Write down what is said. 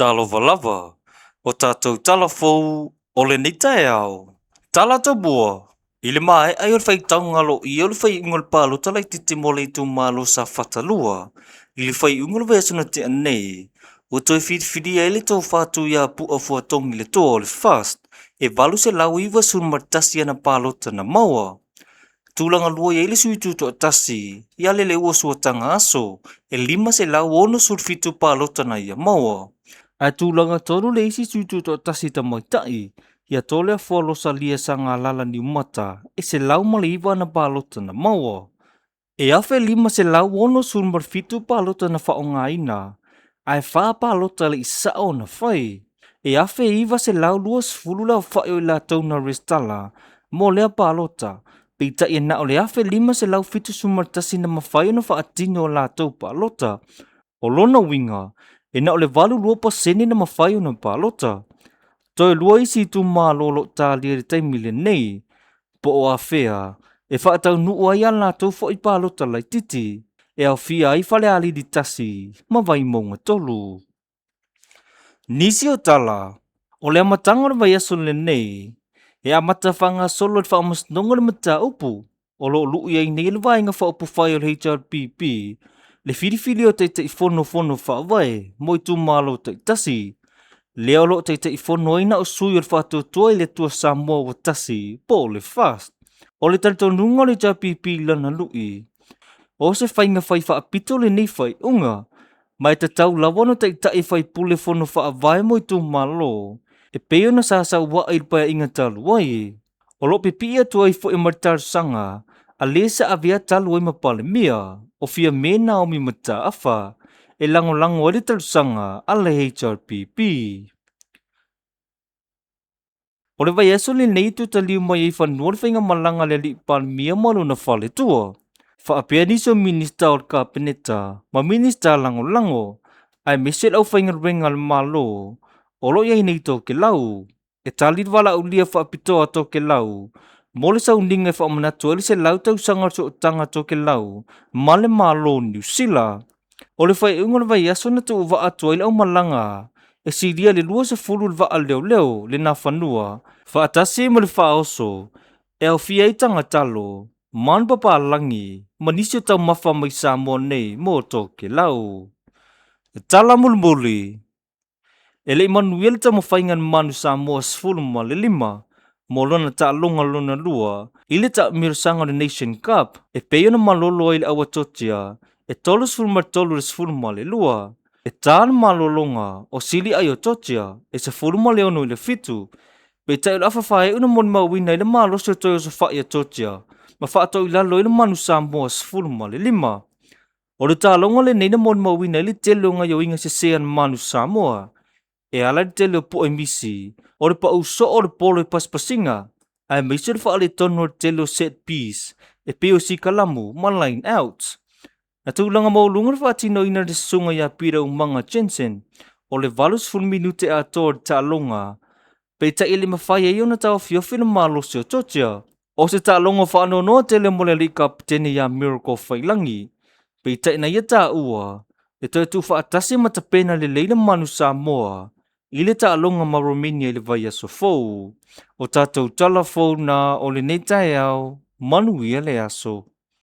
talo valava, o tātou tala fou, o le nei tae au. Tala ta bua, i le mai ai o le fai taungalo i o le fai ungol palo tala i titi mo le tu malo sa fatalua, i le fai ungol vesuna te anei, o toi fidi ai le tau fatu ia pu a fuatongi le toa o le fast, e valu se lau iwa sun martasi ana palo na maua. Tulanga lua ia le suitu to atasi, ia le ua suatanga aso, e lima se lau ono sulfitu palo na ia maua. A tūlanga tolu le isi tutu to tasi ta maitai, ia tole a whalosa lia sa ngā lala ni umata, e se lau male iwa na pālota na maua. E awhe lima se lau ono surmar fitu pālota na whaonga ina, ai wha pālota le isao na whai. E awhe iwa se lau luas fulula o whaio i la tau na restala, mo lea pālota, peita ia na o le awhe lima se lau fitu sumar tasi na mawhaio na whaatino o la tau pālota. O lona winga, e na o le valu lua pasene na mawhai o na pālota. Toi lua isi tu mālolo tā lia re taimi le nei, po o a whea, e whaatau nuu ai ala tau fo i pālota lai titi, e au fia ai whale ali di tasi, ma vai maunga tolu. Nisi o tala, o le amatanga o vai aso le nei, e amata whanga solo e whaamas nonga le mata upu, o lo luu iai nei le vai nga whaupu whai o le HRPP, le whiriwhiri o te fono whawai, moi tu malo te tasi. Leo lo te fono ina o sui o whātua tua i le tua Samoa o tasi, po le fast. O le tarito nunga le JPP lana lui. O se whainga whai whaapito le nei whai unga, mai te tau lawano te tai whai pule fono whaavai moi tu malo. E peo na sasa wa i paya inga talu wai. O lo pipia tua i fo e martar sanga, a lesa avia talu i mapale mia, o fia mena o mi mata afa, e lango ali talusanga ala HRPP. O le vai aso le nei tu taliu mai i whanua le whainga malanga le li pal mia malu na whale tua. Whaapea niso minista o kapeneta, ma minista lango, ai mesel au whainga renga le malo, o lo iai nei tō ke lau, e talit wala u lia whaapitoa tō ke lau, mo le sau ninga e whaamanatu ali se lau tau sanga so tanga tō ke lau, ma le malo New Zealand. O le whai unga le vai aso na tu uwa atua ili au malanga, e siria le lua se fulu le waa leo le na whanua, whaatasi mo le whaoso, e au fia i tanga talo, man papa langi, manisio tau mawha mai Samoa nei mo tō ke lau. E tala mulmuli, e le Manuel ta mawhaingan manu Samoa sfulu ma le lima, mo lona ta longa lona lua, ile ta mirsanga le Nation Cup, e peyo na malolo ili awa totia, e tolu sfulu le le lua, e tāna malolonga o sili ai o totia, e se fulu le ono ile fitu, pe tai ula awhawhai una moni mawina ile maloso toi o sa whai a totia, ma whaato ilalo ile manu Samoa sfulu le lima. O le tālonga le neina moni mawina ile telo nga yo inga se sean manu Samoa, e ala le telo po e misi, o le pa uso o le polo i paspasinga, ai meisi le whaale tono le telo set piece, e peo si kalamu, ma line out. Na tūlanga maulunga le whaatino ina le sunga ia pira umanga Jensen, o le valus full minute a tō le tālonga, pe ta ili mawhai e iona tau fiofi na malosi o totia, o se tālonga whaano noa tele mo le li kapitene ia Miracle Whailangi, pe ta ina ia tā ua, le toi tu whaatasi matapena le leila manu Samoa, i le tālonga ma Romania i le vai aso fou, o tātou tala fou na o le nei tai au, manu ia le aso.